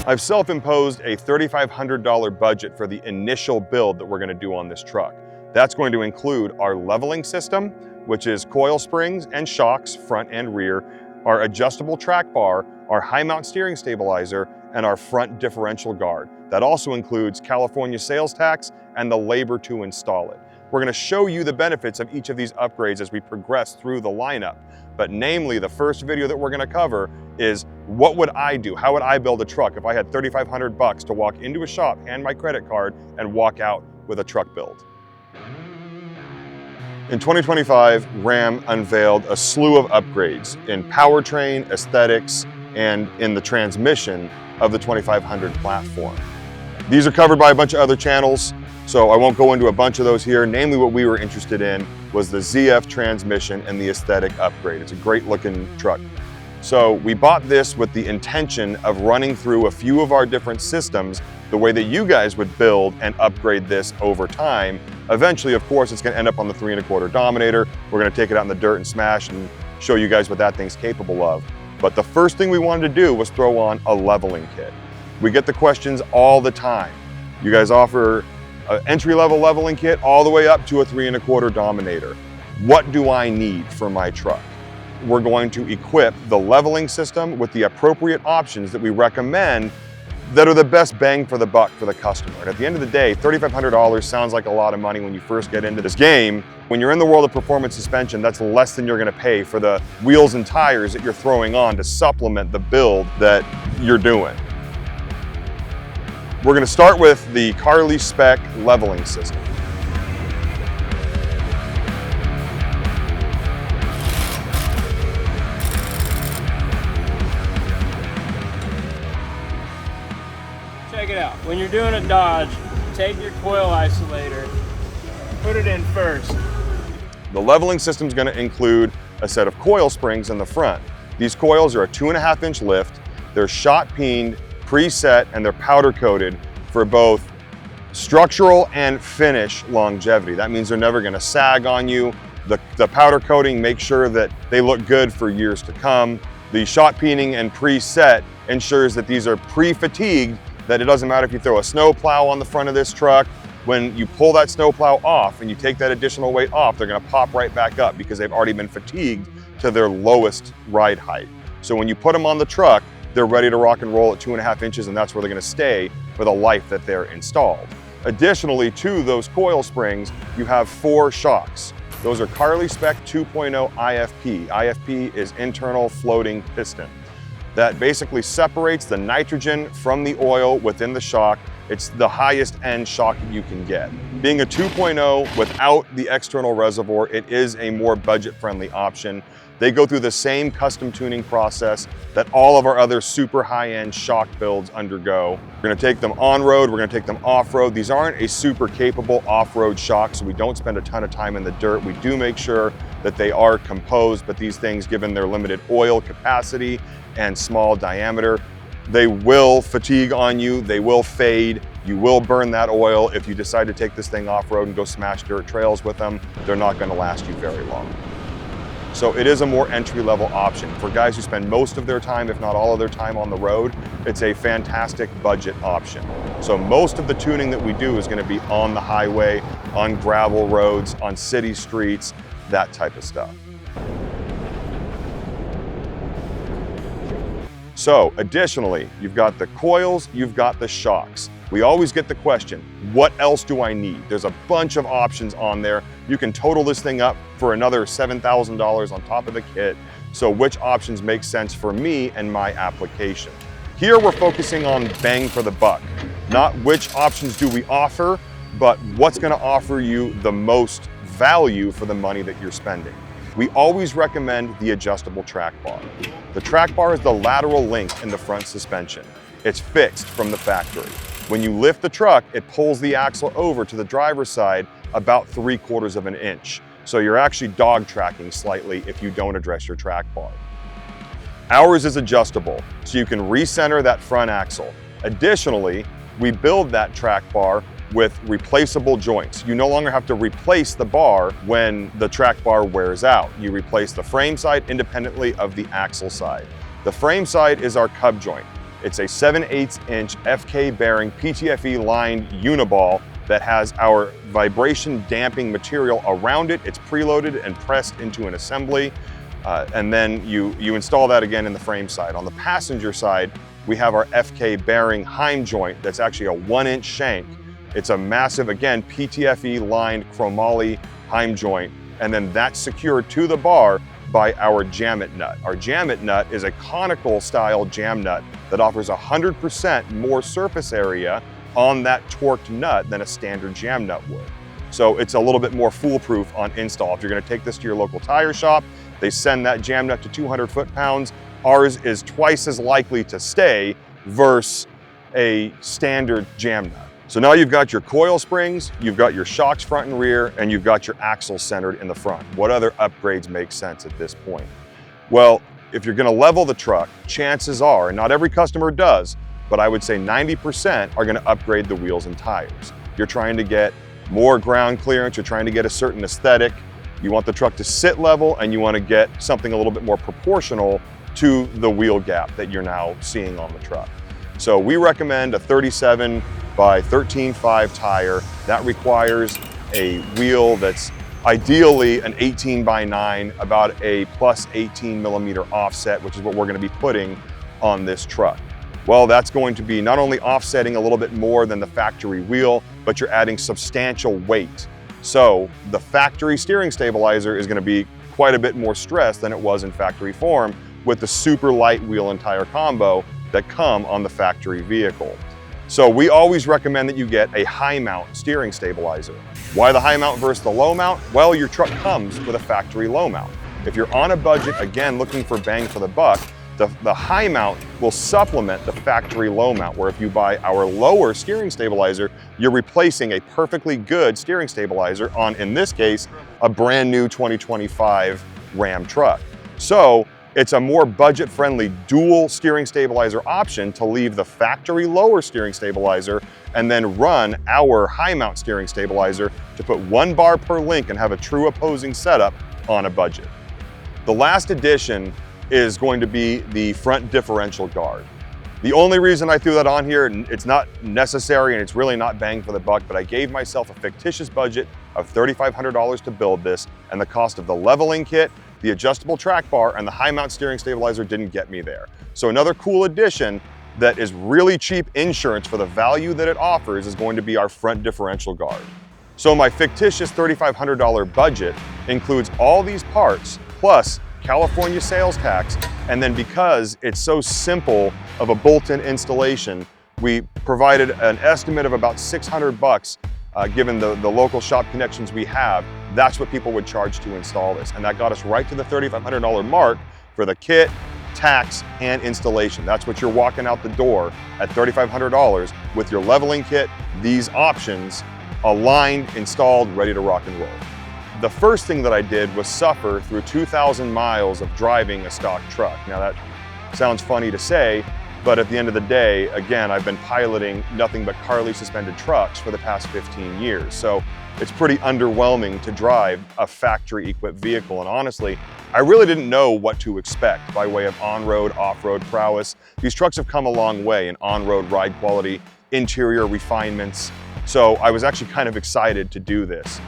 I've self-imposed a $3,500 budget for the initial build that we're going to do on this truck. That's going to include our leveling system, which is coil springs and shocks, front and rear, our adjustable track bar, our high mount steering stabilizer, and our front differential guard. That also includes California sales tax and the labor to install it. We're going to show you the benefits of each of these upgrades as we progress through the lineup. But namely, the first video that we're going to cover is what would I do? How would I build a truck if I had $3,500 to walk into a shop, hand my credit card, and walk out with a truck build? In 2025, Ram unveiled a slew of upgrades in powertrain, aesthetics, and in the transmission of the 2500 platform. These are covered by a bunch of other channels, so I won't go into a bunch of those here. Namely, what we were interested in was the ZF transmission and the aesthetic upgrade. It's a great looking truck. So we bought this with the intention of running through a few of our different systems the way that you guys would build and upgrade this over time. Eventually, of course, it's going to end up on the 3 1/4 Dominator. We're going to take it out in the dirt and smash and show you guys what that thing's capable of. But the first thing we wanted to do was throw on a leveling kit. We get the questions all the time. You guys offer an entry-level leveling kit all the way up to a 3 1/4 Dominator. What do I need for my truck? We're going to equip the leveling system with the appropriate options that we recommend that are the best bang for the buck for the customer. And at the end of the day, $3,500 sounds like a lot of money when you first get into this game. When you're in the world of performance suspension, that's less than you're going to pay for the wheels and tires that you're throwing on to supplement the build that you're doing. We're going to start with the Carli spec leveling system. Check it out. When you're doing a Dodge, take your coil isolator, put it in first. The leveling system is going to include a set of coil springs in the front. These coils are a 2.5 inch lift. They're shot peened, preset, and they're powder coated for both structural and finish longevity. That means they're never going to sag on you. The powder coating makes sure that they look good for years to come. The shot peening and preset ensures that these are pre-fatigued, that it doesn't matter if you throw a snow plow on the front of this truck. When you pull that snow plow off and you take that additional weight off, they're going to pop right back up because they've already been fatigued to their lowest ride height. So when you put them on the truck, they're ready to rock and roll at 2.5 inches, and that's where they're going to stay for the life that they're installed. Additionally to those coil springs, you have 4 shocks. Those are Carli Spec 2.0 IFP. IFP is internal floating piston. That basically separates the nitrogen from the oil within the shock. It's the highest end shock that you can get. Being a 2.0 without the external reservoir, it is a more budget-friendly option. They go through the same custom tuning process that all of our other super high-end shock builds undergo. We're gonna take them on-road, we're gonna take them off-road. These aren't a super capable off-road shock, so we don't spend a ton of time in the dirt. We do make sure that they are composed, but these things, given their limited oil capacity and small diameter, they will fatigue on you, they will fade, you will burn that oil. If you decide to take this thing off-road and go smash dirt trails with them, they're not gonna last you very long. So it is a more entry-level option. For guys who spend most of their time, if not all of their time on the road, it's a fantastic budget option. So most of the tuning that we do is gonna be on the highway, on gravel roads, on city streets, that type of stuff. So additionally, you've got the coils, you've got the shocks. We always get the question, what else do I need? There's a bunch of options on there. You can total this thing up for another $7,000 on top of the kit. So which options make sense for me and my application? Here we're focusing on bang for the buck, not which options do we offer, but what's gonna offer you the most value for the money that you're spending. We always recommend the adjustable track bar. The track bar is the lateral link in the front suspension. It's fixed from the factory. When you lift the truck, it pulls the axle over to the driver's side about 3/4 of an inch. So you're actually dog tracking slightly if you don't address your track bar. Ours is adjustable, so you can recenter that front axle. Additionally, we build that track bar with replaceable joints. You no longer have to replace the bar when the track bar wears out. You replace the frame side independently of the axle side. The frame side is our cub joint. It's a 7/8 inch FK bearing PTFE lined uniball that has our vibration damping material around it. It's preloaded and pressed into an assembly. And then you install that again in the frame side. On the passenger side, we have our FK bearing heim joint that's actually a 1-inch shank. It's a massive, again, PTFE lined chromoly heim joint, and then that's secured to the bar by our jam-it nut. Our jam-it nut is a conical style jam nut that offers 100% more surface area on that torqued nut than a standard jam nut would. So it's a little bit more foolproof on install. If you're gonna take this to your local tire shop, they send that jam nut to 200 foot-pounds. Ours is twice as likely to stay versus a standard jam nut. So now you've got your coil springs, you've got your shocks front and rear, and you've got your axle centered in the front. What other upgrades make sense at this point? Well, if you're gonna level the truck, chances are, and not every customer does, but I would say 90% are gonna upgrade the wheels and tires. You're trying to get more ground clearance, you're trying to get a certain aesthetic, you want the truck to sit level, and you wanna get something a little bit more proportional to the wheel gap that you're now seeing on the truck. So we recommend a 37 by 13.5 tire. That requires a wheel that's ideally an 18 by 9, about a plus 18 millimeter offset, which is what we're gonna be putting on this truck. Well, that's going to be not only offsetting a little bit more than the factory wheel, but you're adding substantial weight. So the factory steering stabilizer is gonna be quite a bit more stress than it was in factory form with the super light wheel and tire combo that come on the factory vehicle. So we always recommend that you get a high mount steering stabilizer. Why the high mount versus the low mount? Well, your truck comes with a factory low mount. If you're on a budget, again, looking for bang for the buck, the high mount will supplement the factory low mount, where if you buy our lower steering stabilizer, you're replacing a perfectly good steering stabilizer on, in this case, a brand new 2025 Ram truck. So it's a more budget-friendly dual steering stabilizer option to leave the factory lower steering stabilizer and then run our high mount steering stabilizer to put 1 bar per link and have a true opposing setup on a budget. The last addition is going to be the front differential guard. The only reason I threw that on here, it's not necessary and it's really not bang for the buck, but I gave myself a fictitious budget of $3,500 to build this, and the cost of the leveling kit, the adjustable track bar, and the high mount steering stabilizer didn't get me there. So another cool addition that is really cheap insurance for the value that it offers is going to be our front differential guard. So my fictitious $3,500 budget includes all these parts plus California sales tax, and then because it's so simple of a bolt-in installation, we provided an estimate of about $600 given the local shop connections we have. That's what people would charge to install this, and that got us right to the $3,500 mark for the kit, tax, and installation. That's what you're walking out the door at $3,500 with your leveling kit, these options, aligned, installed, ready to rock and roll. The first thing that I did was suffer through 2,000 miles of driving a stock truck. Now that sounds funny to say, but at the end of the day, again, I've been piloting nothing but Carli suspended trucks for the past 15 years. So it's pretty underwhelming to drive a factory equipped vehicle. And honestly, I really didn't know what to expect by way of on-road, off-road prowess. These trucks have come a long way in on-road ride quality, interior refinements. So I was actually kind of excited to do this.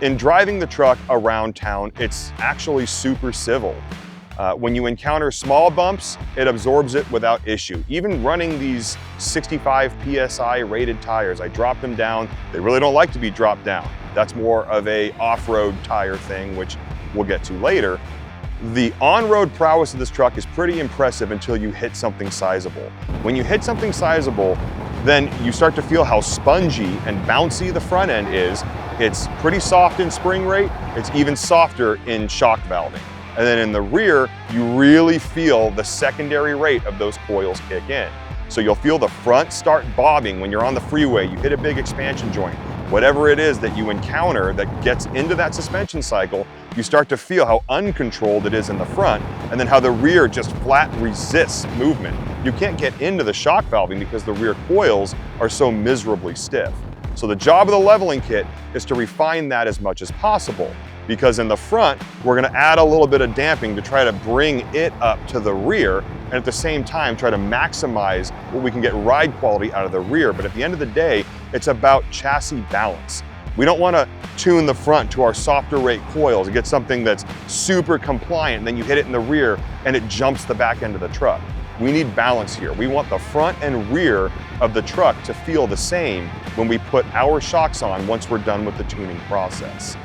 In driving the truck around town, it's actually super civil. When you encounter small bumps, it absorbs it without issue. Even running these 65 PSI rated tires, I drop them down. They really don't like to be dropped down. That's more of a off-road tire thing, which we'll get to later. The on-road prowess of this truck is pretty impressive until you hit something sizable. When you hit something sizable, then you start to feel how spongy and bouncy the front end is. It's pretty soft in spring rate. It's even softer in shock valving. And then in the rear, you really feel the secondary rate of those coils kick in. So you'll feel the front start bobbing when you're on the freeway, you hit a big expansion joint. Whatever it is that you encounter that gets into that suspension cycle, you start to feel how uncontrolled it is in the front, and then how the rear just flat resists movement. You can't get into the shock valving because the rear coils are so miserably stiff. So the job of the leveling kit is to refine that as much as possible. because in the front, we're gonna add a little bit of damping to try to bring it up to the rear, and at the same time, try to maximize what we can get ride quality out of the rear. But at the end of the day, it's about chassis balance. We don't wanna tune the front to our softer rate coils and get something that's super compliant, and then you hit it in the rear and it jumps the back end of the truck. We need balance here. We want the front and rear of the truck to feel the same when we put our shocks on once we're done with the tuning process.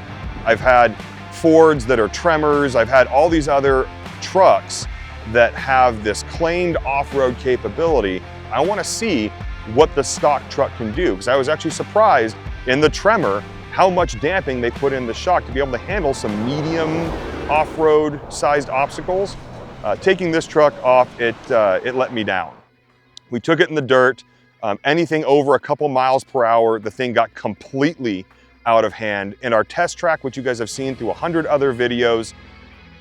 I've had Fords that are Tremors. I've had all these other trucks that have this claimed off-road capability. I want to see what the stock truck can do, because I was actually surprised in the Tremor how much damping they put in the shock to be able to handle some medium off-road sized obstacles. Taking this truck off, it let me down. We took it in the dirt. Anything over a couple miles per hour, the thing got completely out of hand. In our test track, which you guys have seen through 100 other videos,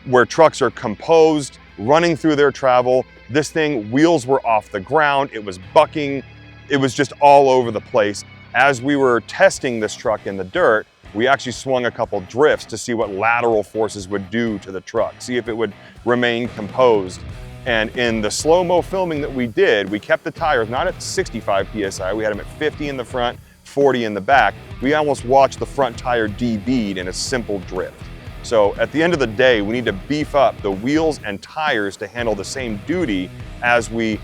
where trucks are composed, running through their travel, this thing, wheels were off the ground, it was bucking, it was just all over the place. As we were testing this truck in the dirt, we actually swung a couple drifts to see what lateral forces would do to the truck, see if it would remain composed. And in the slow-mo filming that we did, we kept the tires not at 65 PSI, we had them at 50 in the front, 40 in the back. We almost watched the front tire debead in a simple drift. So at the end of the day, we need to beef up the wheels and tires to handle the same duty as we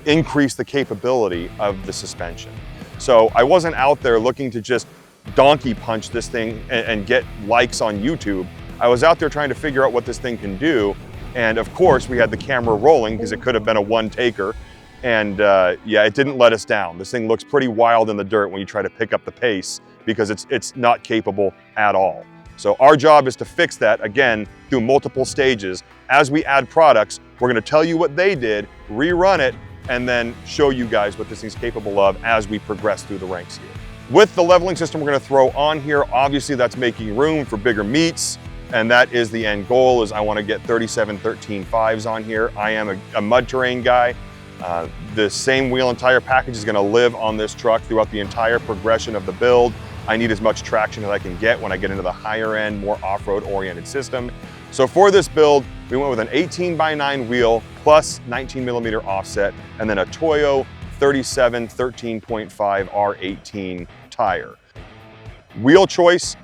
increase the capability of the suspension. So I wasn't out there looking to just donkey punch this thing and get likes on YouTube. I was out there trying to figure out what this thing can do. And of course we had the camera rolling because it could have been a one taker. And yeah, it didn't let us down. This thing looks pretty wild in the dirt when you try to pick up the pace because it's not capable at all. So our job is to fix that, again, through multiple stages. As we add products, we're gonna tell you what they did, rerun it, and then show you guys what this thing's capable of as we progress through the ranks here. With the leveling system we're gonna throw on here, obviously that's making room for bigger meets, and that is the end goal, is I wanna get 37-13.5s on here. I am a mud terrain guy. The same wheel and tire package is gonna live on this truck throughout the entire progression of the build. I need as much traction as I can get when I get into the higher end, more off-road oriented system. So for this build, we went with an 18x9 wheel plus 19mm offset, and then a Toyo 37-13.5 R18 tire. Wheel choice,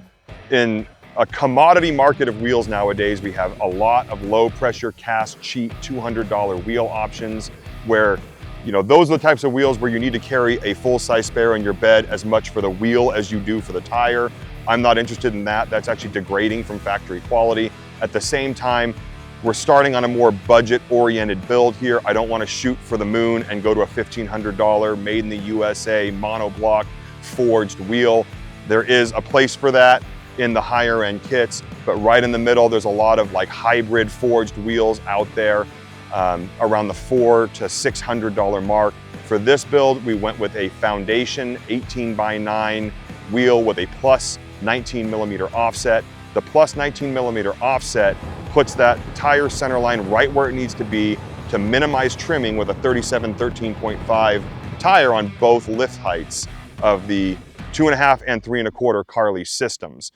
in a commodity market of wheels nowadays, we have a lot of low pressure cast cheap $200 wheel options where, you know, those are the types of wheels where you need to carry a full-size spare on your bed as much for the wheel as you do for the tire. I'm not interested in that. That's actually degrading from factory quality. At the same time, we're starting on a more budget-oriented build here. I don't want to shoot for the moon and go to a $1,500 made in the USA monoblock forged wheel. There is a place for that in the higher end kits, but right in the middle, there's a lot of like hybrid forged wheels out there. Around the $400 to $600 mark. For this build, we went with a foundation 18x9 wheel with a plus 19mm offset. The plus 19mm offset puts that tire center line right where it needs to be to minimize trimming with a 37-13.5 tire on both lift heights of the 2.5 and 3.25 Carli systems.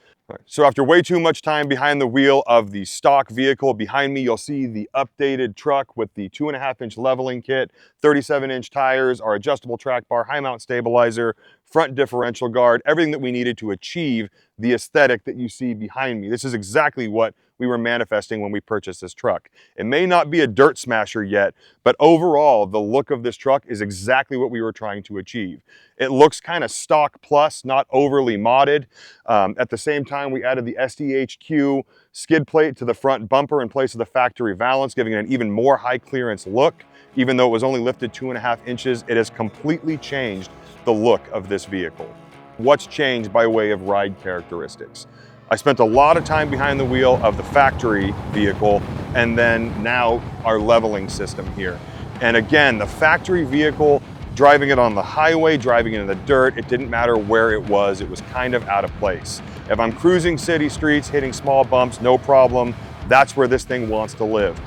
So after way too much time behind the wheel of the stock vehicle, behind me you'll see the updated truck with the 2.5-inch leveling kit, 37-inch tires, our adjustable track bar, high mount stabilizer, front differential guard, everything that we needed to achieve the aesthetic that you see behind me. This is exactly what we were manifesting when we purchased this truck. It may not be a dirt smasher yet, but overall, the look of this truck is exactly what we were trying to achieve. It looks kind of stock plus, not overly modded. At the same time, we added the SDHQ skid plate to the front bumper in place of the factory valance, giving it an even more high clearance look. Even though it was only lifted 2.5 inches, it has completely changed the look of this vehicle. What's changed by way of ride characteristics? I spent a lot of time behind the wheel of the factory vehicle, and then now our leveling system here. And again, the factory vehicle, driving it on the highway, driving it in the dirt, it didn't matter where it was kind of out of place. If I'm cruising city streets, hitting small bumps, no problem, that's where this thing wants to live.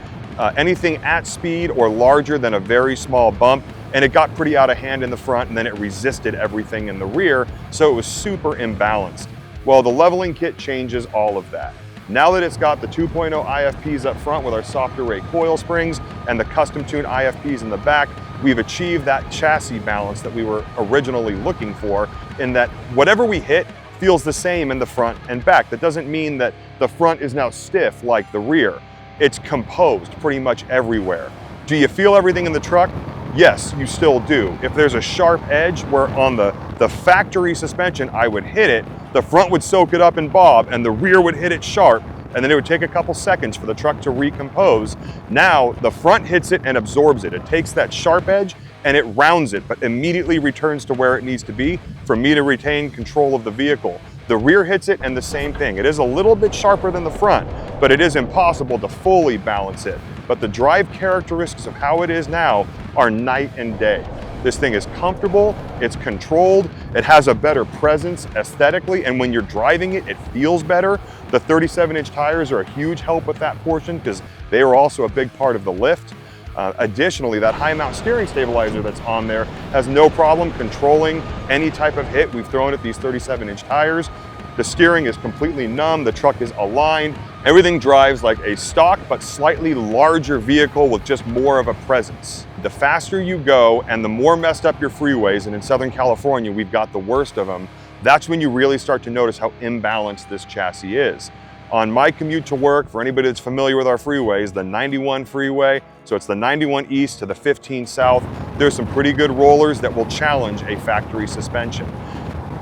Anything at speed or larger than a very small bump, and it got pretty out of hand in the front, and then it resisted everything in the rear, so it was super imbalanced. Well, the leveling kit changes all of that. Now that it's got the 2.0 IFPs up front with our softer rate coil springs and the custom tuned IFPs in the back, we've achieved that chassis balance that we were originally looking for, in that whatever we hit feels the same in the front and back. That doesn't mean that the front is now stiff like the rear. It's composed pretty much everywhere. Do you feel everything in the truck? Yes, you still do. If there's a sharp edge where on the factory suspension I would hit it, the front would soak it up and bob, and the rear would hit it sharp, and then it would take a couple seconds for the truck to recompose. Now the front hits it and absorbs it. It takes that sharp edge and it rounds it, but immediately returns to where it needs to be for me to retain control of the vehicle. The rear hits it and the same thing. It is a little bit sharper than the front, but it is impossible to fully balance it. But the drive characteristics of how it is now are night and day. This thing is comfortable, it's controlled, it has a better presence aesthetically, and when you're driving it, it feels better. The 37-inch tires are a huge help with that portion because they are also a big part of the lift. Additionally, that high mount steering stabilizer that's on there has no problem controlling any type of hit we've thrown at these 37-inch tires. The steering is completely numb, the truck is aligned. Everything drives like a stock but slightly larger vehicle with just more of a presence. The faster you go and the more messed up your freeways, and in Southern California we've got the worst of them, that's when you really start to notice how imbalanced this chassis is. On my commute to work, for anybody that's familiar with our freeways, the 91 freeway, so it's the 91 east to the 15 south, there's some pretty good rollers that will challenge a factory suspension.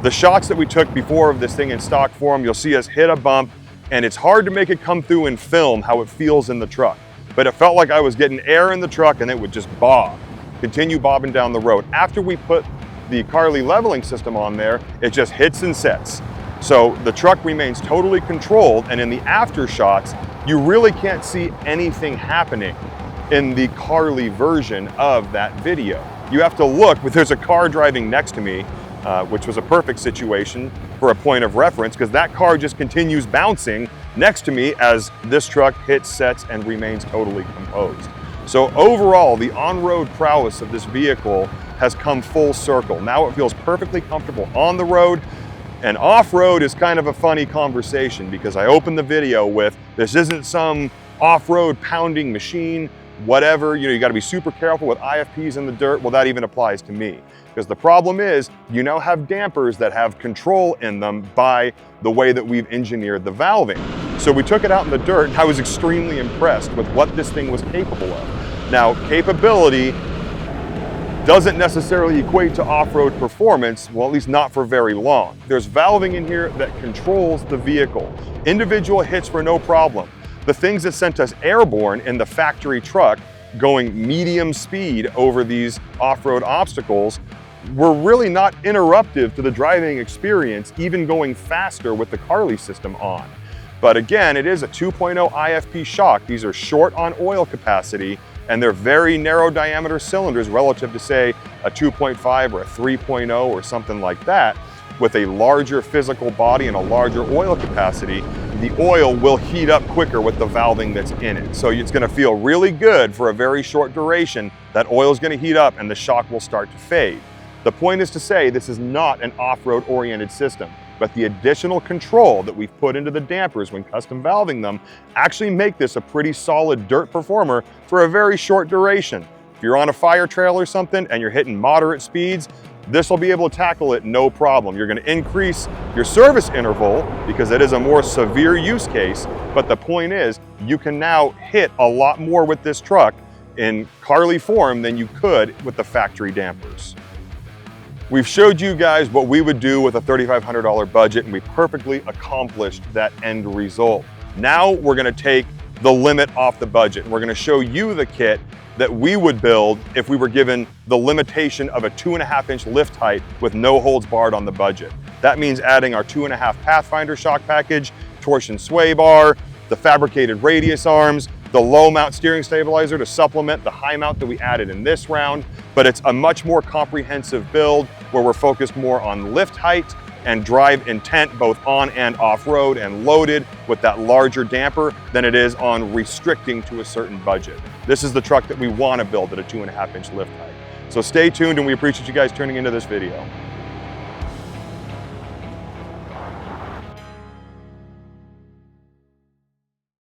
The shots that we took before of this thing in stock form, you'll see us hit a bump, and it's hard to make it come through in film how it feels in the truck. But it felt like I was getting air in the truck and it would just bob, continue bobbing down the road. After we put the Carli leveling system on there, it just hits and sets. So the truck remains totally controlled, and in the after shots, you really can't see anything happening in the Carli version of that video. You have to look, but there's a car driving next to me, which was a perfect situation for a point of reference, because that car just continues bouncing next to me as this truck hits, sets, and remains totally composed. So overall, the on-road prowess of this vehicle has come full circle. Now it feels perfectly comfortable on the road. And off-road is kind of a funny conversation, because I opened the video with, this isn't some off-road pounding machine, whatever, you gotta be super careful with IFPs in the dirt. Well, that even applies to me, because the problem is you now have dampers that have control in them by the way that we've engineered the valving. So we took it out in the dirt, and I was extremely impressed with what this thing was capable of. Now, capability doesn't necessarily equate to off-road performance, well, at least not for very long. There's valving in here that controls the vehicle. Individual hits were no problem. The things that sent us airborne in the factory truck, going medium speed over these off-road obstacles, were really not interruptive to the driving experience, even going faster with the Carli system on. But again, it is a 2.0 IFP shock. These are short on oil capacity, and they're very narrow diameter cylinders relative to, say, a 2.5 or a 3.0 or something like that. With a larger physical body and a larger oil capacity, the oil will heat up quicker with the valving that's in it. So it's gonna feel really good for a very short duration. That oil is gonna heat up and the shock will start to fade. The point is to say this is not an off-road oriented system, but the additional control that we've put into the dampers when custom valving them actually make this a pretty solid dirt performer for a very short duration. If you're on a fire trail or something and you're hitting moderate speeds, this will be able to tackle it no problem. You're going to increase your service interval because it is a more severe use case, but the point is you can now hit a lot more with this truck in Carli form than you could with the factory dampers. We've showed you guys what we would do with a $3,500 budget, and we perfectly accomplished that end result. Now we're gonna take the limit off the budget. We're gonna show you the kit that we would build if we were given the limitation of a 2.5-inch lift height with no holds barred on the budget. That means adding our 2.5 Pathfinder shock package, torsion sway bar, the fabricated radius arms, the low mount steering stabilizer to supplement the high mount that we added in this round. But it's a much more comprehensive build where we're focused more on lift height and drive intent, both on and off road, and loaded with that larger damper than it is on restricting to a certain budget. This is the truck that we want to build at a 2.5-inch lift height. So stay tuned, and we appreciate you guys tuning into this video.